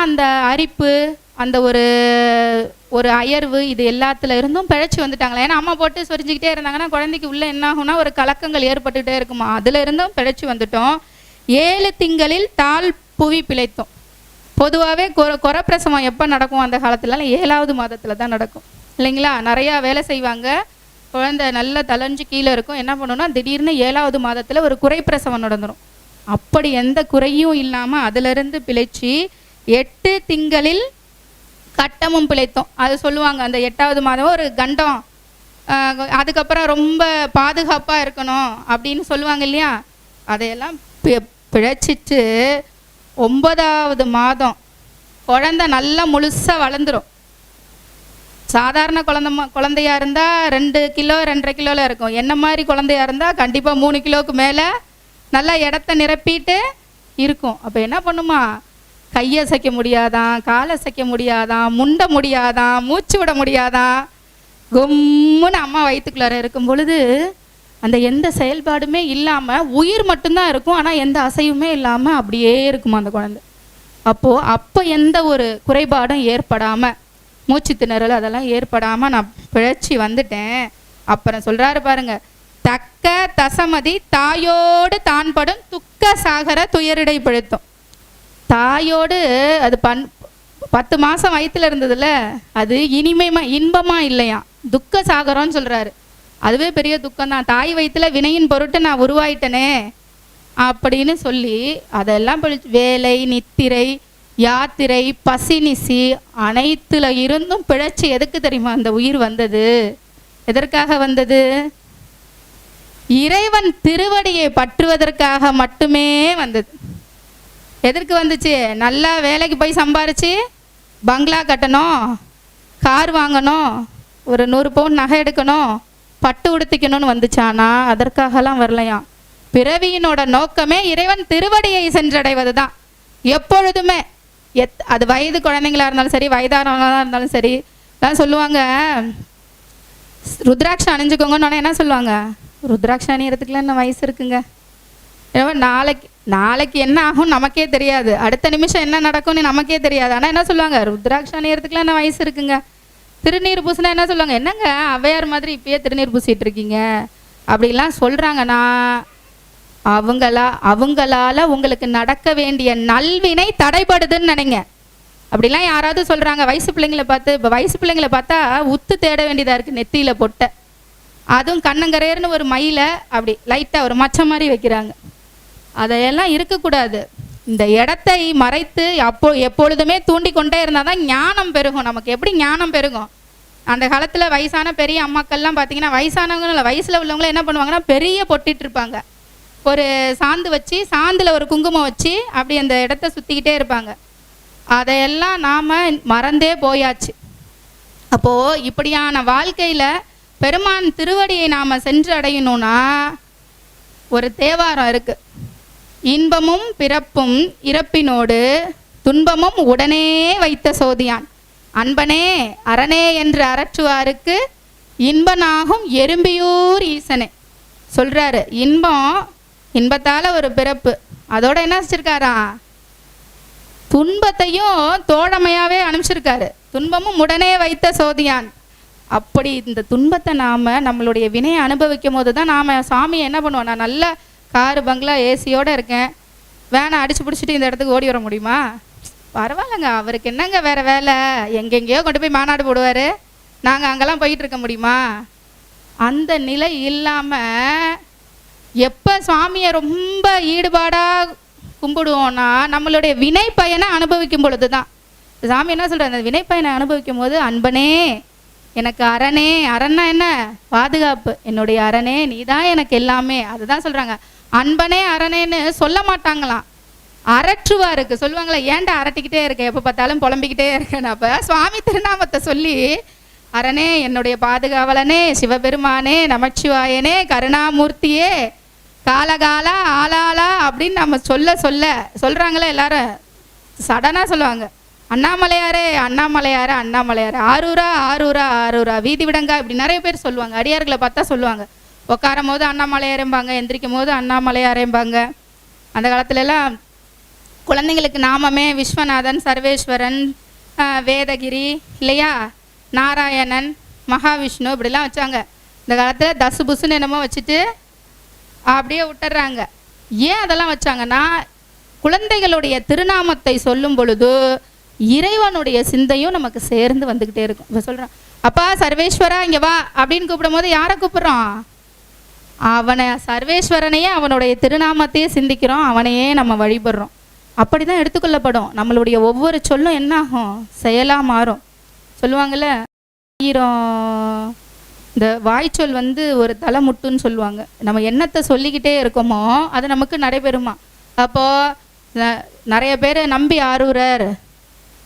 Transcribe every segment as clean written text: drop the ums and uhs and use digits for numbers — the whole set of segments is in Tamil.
அந்த அரிப்பு, அந்த ஒரு ஒரு அயர்வு, இது எல்லாத்துல இருந்தும் பிழைச்சி வந்துட்டாங்களா. ஏன்னா அம்மா போட்டு சொரிஞ்சிக்கிட்டே இருந்தாங்கன்னா குழந்தைக்கு உள்ள என்ன ஆகும்னா ஒரு கலக்கங்கள் ஏற்பட்டுகிட்டே இருக்குமா. அதுல இருந்தும் பிழைச்சி வந்துட்டோம். 7 திங்களில் தாழ் புவி பிழைத்தோம். பொதுவாகவே குறப்பிரசவம் எப்போ நடக்கும் அந்த காலத்துலலாம் 7ஆவது மாதத்தில் தான் நடக்கும் இல்லைங்களா. நிறையா வேலை செய்வாங்க, குழந்தை நல்லா தளைஞ்சு கீழே இருக்கும். என்ன பண்ணணும்னா திடீர்னு 7ஆவது மாதத்தில் ஒரு குறைப்பிரசவம் நடந்துடும். அப்படி எந்த குறையும் இல்லாமல் அதிலிருந்து பிழைச்சி 8 திங்களில் கட்டமும் பிழைத்தோம். அது சொல்லுவாங்க, அந்த 8ஆவது மாதம் ஒரு கண்டம், அதுக்கப்புறம் ரொம்ப பாதுகாப்பாக இருக்கணும் அப்படின்னு சொல்லுவாங்க இல்லையா. அதையெல்லாம் பிழைச்சிட்டு 9ஆவது மாதம் குழந்தை நல்லா முழுசாக வளர்ந்துடும். சாதாரண குழந்தையா இருந்தால் 2 கிலோ 2.5 கிலோவில் இருக்கும். என்ன மாதிரி குழந்தையா இருந்தால் கண்டிப்பாக 3 கிலோவுக்கு மேலே நல்லா இடத்த நிரப்பிட்டு இருக்கும். அப்போ என்ன பண்ணுமா, கையை அசைக்க முடியாதான், காலை அசைக்க முடியாதான், முண்ட முடியாதான், மூச்சு விட முடியாதான். கும்முன்னு அம்மா வயிற்றுக்குள்ளார இருக்கும் பொழுது அந்த எந்த செயல்பாடுமே இல்லாமல் உயிர் மட்டும்தான் இருக்கும். ஆனால் எந்த அசைவுமே இல்லாமல் அப்படியே இருக்குமா அந்த குழந்தை. அப்போ எந்த ஒரு குறைபாடும் ஏற்படாமல், மூச்சு திணறல் அதெல்லாம் ஏற்படாமல் நான் பிழைச்சி வந்துட்டேன். அப்புறம் சொல்கிறாரு பாருங்க, தக்க தசமதி தாயோடு தான் படும் துக்க சாகர துயரிடை பிழைத்தோம். தாயோடு அது 10 மாதம் வயிற்றுல இருந்ததுல, அது இன்பமாக இல்லையா, துக்க சாகரம்னு சொல்கிறாரு. அதுவே பெரிய துக்கம்தான். தாய் வயிற்றுல வினையின் பொருட்டு நான் உருவாயிட்டனே அப்படின்னு சொல்லி அதெல்லாம் வேலை, நித்திரை, யாத்திரை, பசினிசி அனைத்துல இருந்தும் பிழைச்சி எதுக்கு தெரியுமா அந்த உயிர் வந்தது? எதற்காக வந்தது? இறைவன் திருவடியை பற்றுவதற்காக மட்டுமே வந்தது. எதற்கு வந்துச்சு? நல்லா வேலைக்கு போய் சம்பாரிச்சு பங்களா கட்டணும், கார் வாங்கணும், ஒரு 100 பவுன் நகை எடுக்கணும், பட்டு உடுத்திக்கணும்னு வந்துச்சானா அதற்காகலாம் வரலையாம். பிறவியினோட நோக்கமே இறைவன் திருவடியை சென்றடைவது தான் எப்பொழுதுமே. அது வயது குழந்தைங்களா இருந்தாலும் சரி, வயதானவங்களாக இருந்தாலும் சரி, தான் சொல்லுவாங்க ருத்ராட்சம் அணிஞ்சுக்கோங்கன்னு. என்ன சொல்லுவாங்க? ருத்ராட்சம் அணியறதுக்குலாம் என்ன வயசு இருக்குங்க? நாளைக்கு என்ன ஆகும் நமக்கே தெரியாது, அடுத்த நிமிஷம் என்ன நடக்கும்னு நமக்கே தெரியாது. ஆனால் என்ன சொல்லுவாங்க, ருத்ராட்சம் அணியறதுக்குலாம் என்ன வயசு இருக்குங்க? திருநீர் பூசினா என்ன சொல்லுவாங்க, என்னங்க ஔவையார் மாதிரி இப்பயே திருநீர் பூசிட்டு இருக்கீங்க அப்படிலாம் சொல்கிறாங்கன்னா, அவங்களால உங்களுக்கு நடக்க வேண்டிய நல்வினை தடைபடுதுன்னு நினைங்க. அப்படிலாம் யாராவது சொல்கிறாங்க. வயசு பிள்ளைங்களை பார்த்து, இப்போ வயசு பிள்ளைங்களை பார்த்தா உத்து தேட வேண்டியதாக இருக்குது நெத்தியில் பொட்டை, அதுவும் கண்ணங்கரையர்னு ஒரு மயிலை அப்படி லைட்டாக ஒரு மச்சம் மாதிரி வைக்கிறாங்க. அதையெல்லாம் இருக்கக்கூடாது. இந்த இடத்தை மறைத்து எப்பொழுதுமே தூண்டி கொண்டே இருந்தால் தான் ஞானம் பெருகும். நமக்கு எப்படி ஞானம் பெருகும்? அந்த காலத்தில் வயசான பெரிய அம்மாக்கள்லாம் பார்த்தீங்கன்னா, வயசானவங்க இல்லை, வயசில் உள்ளவங்களும் என்ன பண்ணுவாங்கன்னா பெரிய பொட்டிட்டு இருப்பாங்க. ஒரு சாந்து வச்சு, சாந்தில் ஒரு குங்குமம் வச்சு அப்படி அந்த இடத்த சுற்றிக்கிட்டே இருப்பாங்க. அதையெல்லாம் நாம் மறந்தே போயாச்சு. அப்போது இப்படியான வாழ்க்கையில் பெருமான் திருவடியை நாம் சென்று அடையணும்னா ஒரு தேவாரம் இருக்குது. இன்பமும் பிறப்பும் இறப்பினோடு துன்பமும் உடனே வைத்த சோதியான் அன்பனே அரணே என்று அரற்றுவாருக்கு இன்பனாகும் எறும்பியூர் ஈசனே சொல்கிறாரு. இன்பத்தால் ஒரு பிறப்பு, அதோட என்ன வச்சிருக்காரா, துன்பத்தையும் தோழமையாகவே அனுப்பிச்சிருக்காரு. துன்பமும் உடனே வைத்த சோதியான். அப்படி இந்த துன்பத்தை நாம் நம்மளுடைய வினையை அனுபவிக்கும் போது தான் நாம் சாமியை என்ன பண்ணுவோம், நான் நல்ல காரு பங்களா ஏசியோடு இருக்கேன், வேணா அடிச்சு பிடிச்சிட்டு இந்த இடத்துக்கு ஓடி வர முடியுமா? பரவாயில்லைங்க, அவருக்கு என்னங்க வேறு வேலை, எங்கெங்கேயோ கொண்டு போய் மாநாடு போடுவார், நாங்கள் அங்கெல்லாம் போயிட்டு இருக்க முடியுமா? அந்த நிலை இல்லாமல் எப்போ சுவாமியை ரொம்ப ஈடுபாடாக கும்பிடுவோன்னா நம்மளுடைய வினை பயனை அனுபவிக்கும் பொழுது தான். சாமி என்ன சொல்கிறார், அந்த வினை பயனை அனுபவிக்கும் போது அன்பனே எனக்கு அரணே, அரண்னா என்ன, பாதுகாப்பு, என்னுடைய அரணே நீ தான் எனக்கு எல்லாமே, அதுதான் சொல்கிறாங்க. அன்பனே அரணேன்னு சொல்ல மாட்டாங்களாம், அரற்றுவாருக்கு சொல்லுவாங்களே, ஏன்டா அரட்டிக்கிட்டே இருக்கேன், எப்போ பார்த்தாலும் புலம்பிக்கிட்டே இருக்கேன். அப்போ சுவாமி திருநாமத்தை சொல்லி அரணே என்னுடைய பாதுகாவலனே, சிவபெருமானே, நமச்சிவாயனே, கருணாமூர்த்தியே, காலகாலா ஆளாளா அப்படின்னு நம்ம சொல்கிறாங்களே எல்லாரும் சடனாக சொல்லுவாங்க. அண்ணாமலையாரே அண்ணாமலையாரே அண்ணாமலையாரே, ஆரூரா ஆரூரா ஆரூரா, வீதி விடங்கா, இப்படி நிறைய பேர் சொல்லுவாங்க. அடியார்களை பார்த்தா சொல்லுவாங்க. உட்காரும் போது அண்ணாமலையாரேம்பாங்க, எந்திரிக்கும் போது அண்ணாமலையாரேம்பாங்க. அந்த காலத்துலலாம் குழந்தைங்களுக்கு நாமமே விஸ்வநாதன், சர்வேஸ்வரன், வேதகிரி இல்லையா, நாராயணன், மகாவிஷ்ணு இப்படிலாம் வச்சாங்க. இந்த காலத்தில் தசு புசுன்னு என்னமோ வச்சுட்டு அப்படியே விட்டுறாங்க. ஏன் அதெல்லாம் வச்சாங்கன்னா, குழந்தைகளுடைய திருநாமத்தை சொல்லும் பொழுது இறைவனுடைய சிந்தையும் நமக்கு சேர்ந்து வந்துக்கிட்டே இருக்கும். இப்போ சொல்கிறான், அப்பா சர்வேஸ்வரா இங்கே வா அப்படின்னு கூப்பிடும் போது யாரை கூப்பிட்றோம்? அவனை, சர்வேஸ்வரனையே அவனுடைய திருநாமத்தையே சிந்திக்கிறோம், அவனையே நம்ம வழிபடுறோம். அப்படி தான் எடுத்துக்கொள்ளப்படும். நம்மளுடைய ஒவ்வொரு சொல்லும் என்னாகும்? செயலாக மாறும். சொல்லுவாங்கள்ல, இந்த வாய்ச்சொல் ஒரு தலைமுட்டுன்னு சொல்லுவாங்க. நம்ம என்னத்தை சொல்லிக்கிட்டே இருக்கோமோ அது நமக்கு நடைபெறுமா. அப்போது நிறைய பேர் நம்பி ஆரூரர்,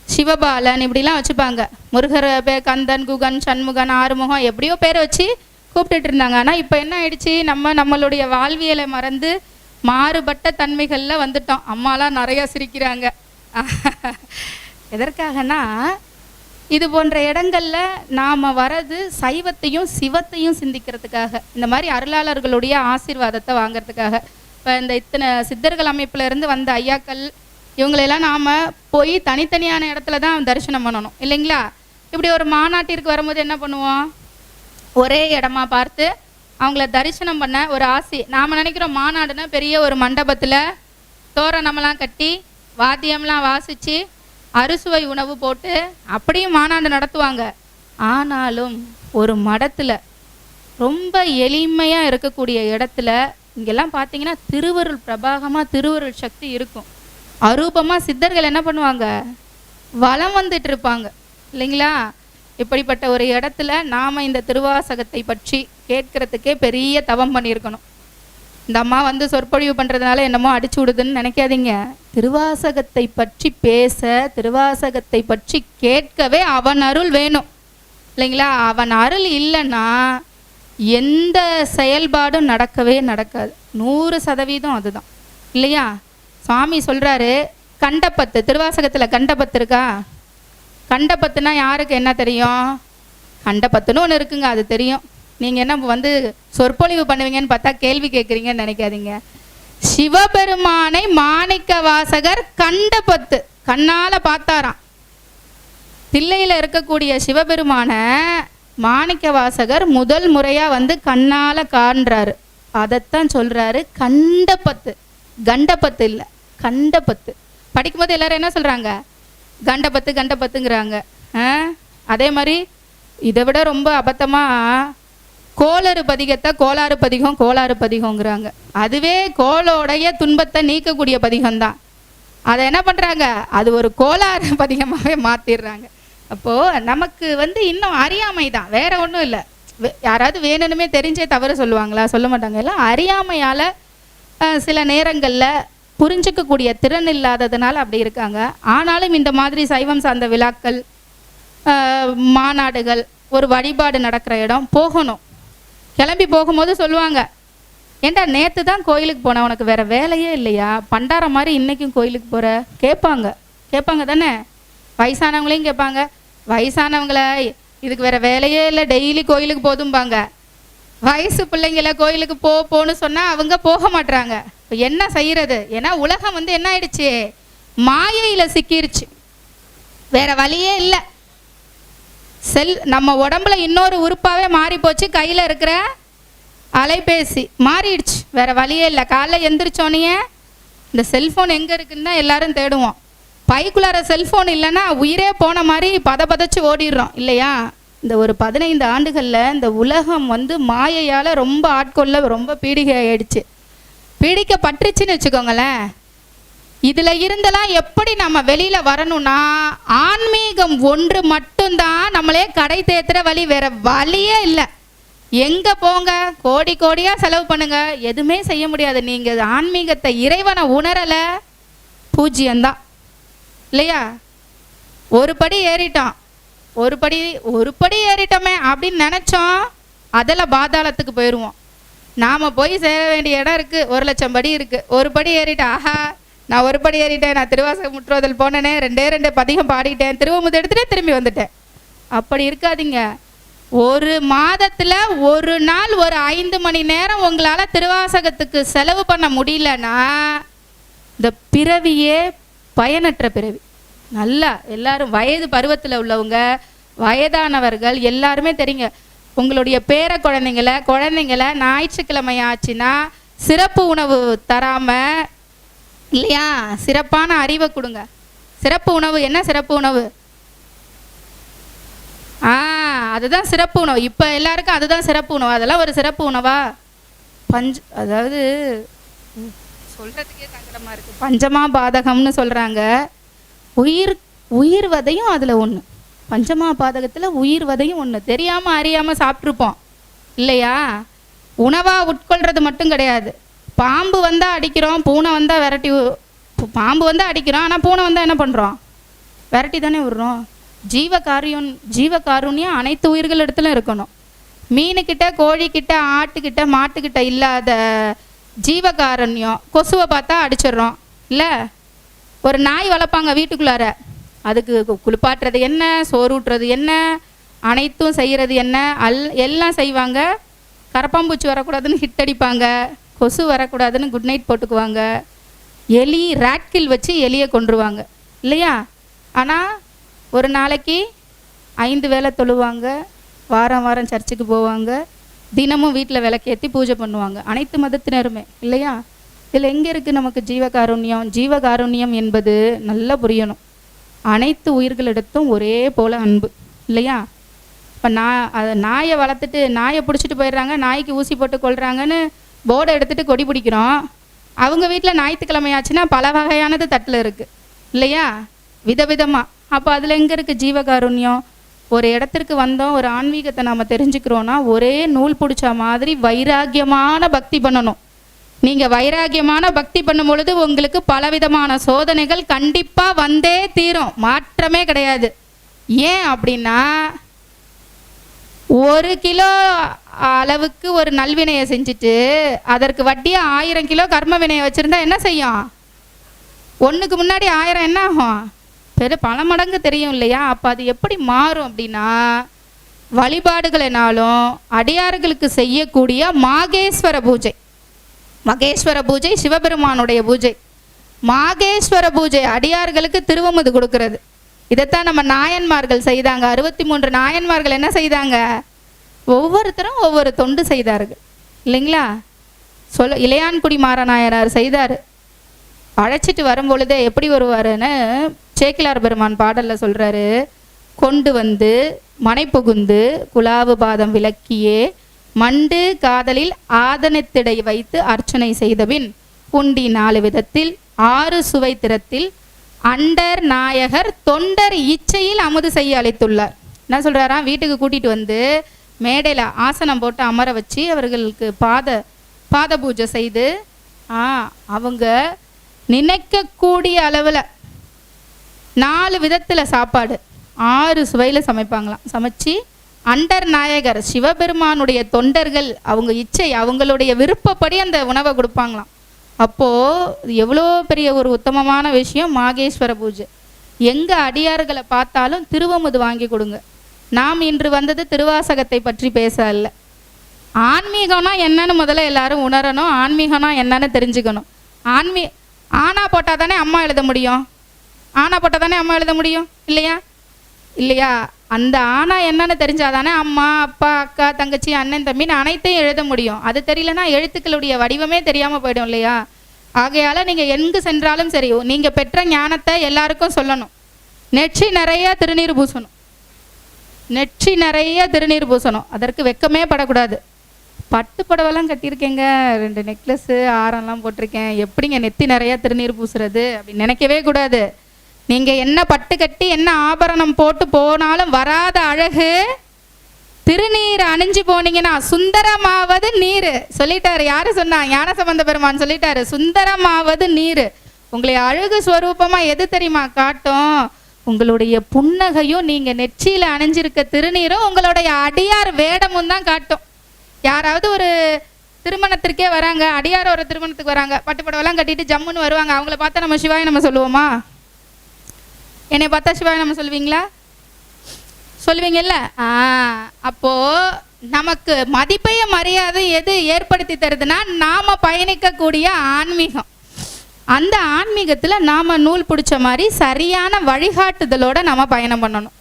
சிவபாலன் இப்படிலாம் வச்சுப்பாங்க. முருகர் பேர் கந்தன், குகன், சண்முகன், ஆறுமுகம் எப்படியோ பேரை வச்சு கூப்பிட்டுட்டு இருந்தாங்க. ஆனால் இப்போ என்ன ஆயிடுச்சு, நம்மளுடைய வாழ்வியலை மறந்து மாறுபட்ட தன்மைகளில் வந்துட்டோம். அம்மாலாம் நிறையா சிரிக்கிறாங்க. எதற்காகனா, இது போன்ற இடங்களில் நாம் வரது சைவத்தையும் சிவத்தையும் சிந்திக்கிறதுக்காக, இந்த மாதிரி அருளாளர்களுடைய ஆசீர்வாதத்தை வாங்கிறதுக்காக. இப்போ இந்த இத்தனை சித்தர்கள் அமைப்பில் இருந்து வந்த ஐயாக்கள் இவங்களெல்லாம் நாம் போய் தனித்தனியான இடத்துல தான் தரிசனம் பண்ணணும் இல்லைங்களா. இப்படி ஒரு மாநாட்டிற்கு வரும்போது என்ன பண்ணுவோம், ஒரே இடமா பார்த்து அவங்கள தரிசனம் பண்ண ஒரு ஆசை. நாம் நினைக்கிறோம் மாநாடுனா பெரிய ஒரு மண்டபத்தில் தோரணமெல்லாம் கட்டி வாத்தியம்லாம் வாசித்து அறுசுவை உணவு போட்டு அப்படியும் மாநாடு நடத்துவாங்க. ஆனாலும் ஒரு மடத்தில் ரொம்ப எளிமையாக இருக்கக்கூடிய இடத்துல இங்கெல்லாம் பார்த்தீங்கன்னா திருவருள் பிரபாகமாக திருவருள் சக்தி இருக்கும். அரூபமாக சித்தர்கள் என்ன பண்ணுவாங்க, வலம் வந்துட்டு இருப்பாங்க இல்லைங்களா. இப்படிப்பட்ட ஒரு இடத்துல நாம் இந்த திருவாசகத்தை பற்றி கேட்கறதுக்கே பெரிய தவம் பண்ணியிருக்கணும். இந்த அம்மா சொற்பொழிவு பண்ணுறதுனால என்னமோ அடிச்சு விடுதுன்னு நினைக்காதீங்க. திருவாசகத்தை பற்றி பேச, திருவாசகத்தை பற்றி கேட்கவே அவன் அருள் வேணும் இல்லைங்களா. அவன் அருள் இல்லைன்னா எந்த செயல்பாடும் நடக்கவே நடக்காது. 100% அதுதான் இல்லையா. சுவாமி சொல்கிறாரு, கண்டப்பத்து, திருவாசகத்தில் கண்டப்பத்து இருக்கா? கண்டப்பத்துனா யாருக்கு என்ன தெரியும்? கண்டப்பத்துன்னு ஒன்று இருக்குங்க, அது தெரியும். நீங்கள் என்ன சொற்பொழிவு பண்ணுவீங்கன்னு பார்த்தா கேள்வி கேட்குறீங்கன்னு நினைக்காதீங்க. சிவபெருமானை மாணிக்க வாசகர் கண்டப்பத்து கண்ணால் பார்த்தாராம். தில்லையில் இருக்கக்கூடிய சிவபெருமானை மாணிக்க வாசகர் முதல் முறையாக கண்ணால் காண்றாரு. அதைத்தான் சொல்கிறாரு கண்டப்பத்து. கண்டப்பத்து இல்லை, கண்டப்பத்து. படிக்கும்போது எல்லாரும் என்ன சொல்கிறாங்க, கண்டப்பத்து கண்டப்பத்துங்கிறாங்க. அதே மாதிரி இதை விட ரொம்ப அபத்தமாக கோளறு பதிகத்தை கோளாறு பதிகம் கோளாறு பதிகங்கிறாங்க. அதுவே கோளோடைய துன்பத்தை நீக்கக்கூடிய பதிகம்தான். அதை என்ன பண்ணுறாங்க, அது ஒரு கோளாறு பதிகமாகவே மாற்றிடுறாங்க. அப்போது நமக்கு இன்னும் அறியாமை தான், வேற ஒன்றும் இல்லை. யாராவது வேணும்னுமே தெரிஞ்சே தவறு சொல்லுவாங்களா? சொல்ல மாட்டாங்க. எல்லாம் அறியாமையால் சில நேரங்களில் புரிஞ்சிக்கக்கூடிய திறன் இல்லாததுனால அப்படி இருக்காங்க. ஆனாலும் இந்த மாதிரி சைவம் சார்ந்த விழாக்கள், மாநாடுகள், ஒரு வழிபாடு நடக்கிற இடம் போகணும். கிளம்பி போகும்போது சொல்லுவாங்க, ஏண்டா நேற்று தான் கோயிலுக்கு போனேன், உனக்கு வேறு வேலையே இல்லையா, பண்டார மாதிரி இன்றைக்கும் கோயிலுக்கு போகிற? கேட்பாங்க தானே. வயசானவங்களையும் கேட்பாங்க. வயசானவங்கள இதுக்கு வேறு வேலையே இல்லை, டெய்லி கோயிலுக்கு போதும்பாங்க. வயசு பிள்ளைங்கள கோயிலுக்கு போன்னு சொன்னால் அவங்க போக மாட்டுறாங்க. இப்போ என்ன செய்கிறது? ஏன்னா உலகம் என்ன ஆயிடுச்சு, மாயையில் சிக்கிருச்சு, வேற வழியே இல்லை. நம்ம உடம்புல இன்னொரு உறுப்பாகவே மாறி போச்சு, கையில் இருக்கிற அலைபேசி மாறிடுச்சு, வேற வழியே இல்லை. காலைல எந்திரிச்சோன்னே இந்த செல்ஃபோன் எங்கே இருக்குன்னு தான் எல்லாரும் தேடுவோம். பைக்குள்ளார செல்ஃபோன் இல்லைன்னா உயிரே போன மாதிரி பதச்சு ஓடிடுறோம் இல்லையா. இந்த ஒரு 15 ஆண்டுகளில் இந்த உலகம் மாயையால் ரொம்ப ஆட்கொள்ள ரொம்ப பீடிகை ஆயிடுச்சு. பீடிக்கப்பட்டுருச்சுன்னு வச்சுக்கோங்களேன். இதில் இருந்தெல்லாம் எப்படி நம்ம வெளியில் வரணும்னா, ஆன்மீகம் ஒன்று மட்டும்தான் நம்மளே கடை தேத்துற வழி, வேற வழியே இல்லை. எங்கே போங்க, கோடி கோடியாக செலவு பண்ணுங்க, எதுவுமே செய்ய முடியாது. நீங்கள் ஆன்மீகத்தை, இறைவனை உணரலை, பூஜ்ஜியம்தான் இல்லையா. ஒரு படி ஏறிட்டோம், ஒரு படி ஏறிட்டோமே அப்படின்னு நினச்சோம், அதில் பாதாளத்துக்கு போயிடுவோம். நாம் போய் சேர வேண்டிய இடம் இருக்குது, 1,00,000 படி இருக்குது. ஒரு படி ஏறிட்டேன், ஆஹா நான் ஒரு படி ஏறிட்டேன், நான் திருவாசக முற்றுவதல் போனேனே, 2 பதிகம் பாடிட்டேன், திருவமுது எடுத்துகிட்டே திரும்பி வந்துட்டேன். அப்படி இருக்காதீங்க. ஒரு மாதத்தில் ஒரு நாள் ஒரு 5 மணி நேரம் உங்களால் திருவாசகத்துக்கு செலவு பண்ண முடியலன்னா இந்த பிறவியே பயனற்ற பிறவி. நல்லா எல்லாரும் வயது பருவத்தில் உள்ளவங்க, வயதானவர்கள் எல்லாருமே தெரியுங்க. உங்களுடைய பேர குழந்தைங்களை ஞாயிற்றுக்கிழமை ஆச்சுன்னா சிறப்பு உணவு தராம இல்லையா, சிறப்பான அறிவை கொடுங்க. சிறப்பு உணவு என்ன? சிறப்பு உணவு அதுதான் சிறப்பு உணவு. இப்போ எல்லாருக்கும் அதுதான் சிறப்பு உணவு. அதெல்லாம் ஒரு சிறப்பு உணவா? அதாவது சொல்றதுக்கே சங்கடமா இருக்கு. பஞ்சமா பாதகம்னு சொல்றாங்க. உயிர் வதையும் அதுல ஒண்ணு. பஞ்சமா பாதகத்துல உயிர் வதையும் ஒண்ணு. தெரியாம அறியாம சாப்பிட்ருப்போம் இல்லையா? உணவா உட்கொள்றது மட்டும் கிடையாது. பாம்பு வந்தா அடிக்கிறோம், பூனை வந்தா விரட்டி. பாம்பு வந்தா அடிக்கிறோம், ஆனா பூனை வந்தா என்ன பண்றோம்? விரட்டி தானே விடுறோம். ஜீவகாருண்யம் அனைத்து உயிர்கள் இடத்துல இருக்கணும். மீனுக்கிட்ட, கோழிக்கிட்ட, ஆட்டுக்கிட்ட, மாட்டுக்கிட்ட இல்லாத ஜீவகாருண்யம் கொசுவை பார்த்தா அடிச்சிடுறோம் இல்லை? ஒரு நாய் வளர்ப்பாங்க வீட்டுக்குள்ளார, அதுக்கு குளிப்பாட்டுறது என்ன, சோறு ஊட்டுறது என்ன, அனைத்தும் செய்கிறது என்ன, எல்லாம் செய்வாங்க. கரப்பாம்பூச்சி வரக்கூடாதுன்னு ஹிட் அடிப்பாங்க, கொசு வரக்கூடாதுன்னு குட் நைட் போட்டுக்குவாங்க, எலி ராட்கில் வச்சு எலியை கொன்றுவாங்க இல்லையா? ஆனால் ஒரு நாளைக்கு 5 வேளை தொழுவாங்க, வாரம் வாரம் சர்ச்சுக்கு போவாங்க, தினமும் வீட்டில் விளக்கேற்றி பூஜை பண்ணுவாங்க, அனைத்து மதத்தினருமே இல்லையா? இதில் எங்கே இருக்குது நமக்கு ஜீவகாருண்யம்? ஜீவகாருண்யம் என்பது நல்லா புரியணும். அனைத்து உயிர்களிடத்தும் ஒரே போல் அன்பு இல்லையா? இப்போ நாயை வளர்த்துட்டு நாயை பிடிச்சிட்டு போயிடுறாங்க, நாய்க்கு ஊசி போட்டு கொள்றாங்கன்னு போர்டை எடுத்துகிட்டு கொடி பிடிக்கிறோம். அவங்க வீட்டில் ஞாயிற்றுக்கிழமை ஆச்சுன்னா பல வகையானது தட்டில் இருக்குது இல்லையா? விதவிதமாக. அப்போ அதில் எங்கே இருக்குது ஜீவகாருண்யம்? ஒரு இடத்திற்கு வந்தோம், ஒரு ஆன்மீகத்தை நாம் தெரிஞ்சுக்கிறோன்னா ஒரே நூல் பிடிச்ச மாதிரி வைராக்கியமான பக்தி பண்ணணும். நீங்கள் வைராக்கியமான பக்தி பண்ணும் பொழுது உங்களுக்கு பலவிதமான சோதனைகள் கண்டிப்பாக வந்தே தீரும், மாற்றமே கிடையாது. ஏன் அப்படின்னா 1 கிலோ அளவுக்கு ஒரு நல்வினையை செஞ்சுட்டு அதற்கு வட்டியாக 1000 கிலோ கர்ம வினையை வச்சுருந்தா என்ன செய்யும்? ஒன்றுக்கு முன்னாடி 1000 என்ன ஆகும்? பல மடங்கு தெரியும் இல்லையா? அப்போ அது எப்படி மாறும் அப்படின்னா, வழிபாடுகளினாலும் அடியார்களுக்கு செய்யக்கூடிய மாகேஸ்வர பூஜை. மகேஸ்வர பூஜை சிவபெருமானுடைய பூஜை. மாகேஸ்வர பூஜை அடியார்களுக்கு திருவமுது கொடுக்கறது. இதைத்தான் நம்ம நாயன்மார்கள் செய்தாங்க. 63 நாயன்மார்கள் என்ன செய்தாங்க? ஒவ்வொருத்தரும் ஒவ்வொரு தொண்டு செய்தார்கள் இல்லைங்களா? இளையான்குடி மாறநாயனார் செய்தார். அழைச்சிட்டு வரும்பொழுதே எப்படி வருவாருன்னு சேக்கிலார் பெருமான் பாடலில் சொல்கிறாரு. கொண்டு வந்து மனை புகுந்து குலாவு பாதம் விளக்கியே மண்டு காதலில் ஆதனத்திடை வைத்து அர்ச்சனை செய்தபின் உண்டி 4 விதத்தில் 6 சுவை திறத்தில் அண்டர் நாயகர் தொண்டர் இச்சையில் அமுது செய்ய அழைத்துள்ளார். என்ன சொல்கிறாராம்? வீட்டுக்கு கூட்டிகிட்டு வந்து மேடையில் ஆசனம் போட்டு அமர வச்சு அவர்களுக்கு பாத பூஜை செய்து அவங்க நினைக்கக்கூடிய அளவில் 4 விதத்தில் சாப்பாடு 6 சுவையில் சமைப்பாங்களாம். சமைச்சு அண்டர் நாயகர் சிவபெருமானுடைய தொண்டர்கள் அவங்க இச்சை, அவங்களுடைய விருப்பப்படி அந்த உணவை கொடுப்பாங்களாம். அப்போது எவ்வளோ பெரிய ஒரு உத்தமமான விஷயம் மாகேஸ்வர பூஜை. எங்கே அடியார்களை பார்த்தாலும் திருவமுது வாங்கி கொடுங்க. நாம் இன்று வந்தது திருவாசகத்தை பற்றி பேச அல்ல. ஆன்மீகம்னா என்னன்னு முதல்ல எல்லாரும் உணரணும். ஆன்மீகம்னா என்னன்னு தெரிஞ்சுக்கணும். ஆனா போட்டால் தானே அம்மா எழுத முடியும். ஆனா போட்டால் தானே அம்மா எழுத முடியும் இல்லையா? அந்த ஆனா என்னன்னு தெரிஞ்சாதானே அம்மா, அப்பா, அக்கா, தங்கச்சி, அண்ணன், தம்பின்னு அனைத்தையும் எழுத முடியும். அது தெரியலனா எழுத்துக்களுடைய வடிவமே தெரியாமல் போயிடும் இல்லையா? ஆகையால் நீங்கள் எங்கு சென்றாலும் சரி, நீங்கள் பெற்ற ஞானத்தை எல்லாருக்கும் சொல்லணும். நெற்றி நிறைய திருநீர் பூசணும். நெற்றி நிறைய திருநீர் பூசணும். அதற்கு வெக்கமே படக்கூடாது. பட்டு புடவெல்லாம் கட்டியிருக்கேங்க, 2 நெக்லஸ்ஸு, ஆரம்லாம் போட்டிருக்கேன், எப்படிங்க நெத்தி நிறைய திருநீர் பூசுறது அப்படின்னு நினைக்கவே கூடாது. நீங்கள் என்ன பட்டு கட்டி என்ன ஆபரணம் போட்டு போனாலும் வராத அழகு திருநீர் அணிஞ்சு போனீங்கன்னா சுந்தரமாவது நீர் சொல்லிட்டாரு. யாரு சொன்னா? ஞானசம்பந்த பெருமான் சொல்லிட்டாரு, சுந்தரமாவது நீர். உங்களை அழகு ஸ்வரூபமாக எது தெரியுமா காட்டும்? உங்களுடைய புன்னகையும் நீங்கள் நெற்றியில் அணிஞ்சிருக்க திருநீரும் உங்களுடைய அடியார் வேடமும் தான் காட்டும். யாராவது ஒரு திருமணத்திற்கே வராங்க, அடியார் ஒரு திருமணத்துக்கு வராங்க, பட்டுப்படவெல்லாம் கட்டிட்டு ஜம்முன்னு வருவாங்க. அவங்கள பார்த்தா நம்ம சிவாய் நம்ம சொல்லுவோமா? என்னை பார்த்தா சிவாய் நம்ம சொல்லுவீங்களா? சொல்லுவீங்கல்ல? அப்போ நமக்கு மதிப்பைய மரியாதை எது ஏற்படுத்தி தருதுன்னா நாம பயணிக்கக்கூடிய ஆன்மீகம். அந்த ஆன்மீகத்தில் நாம் நூல் பிடிச்ச மாதிரி சரியான வழிகாட்டுதலோடு நாம் பயணம் பண்ணணும்.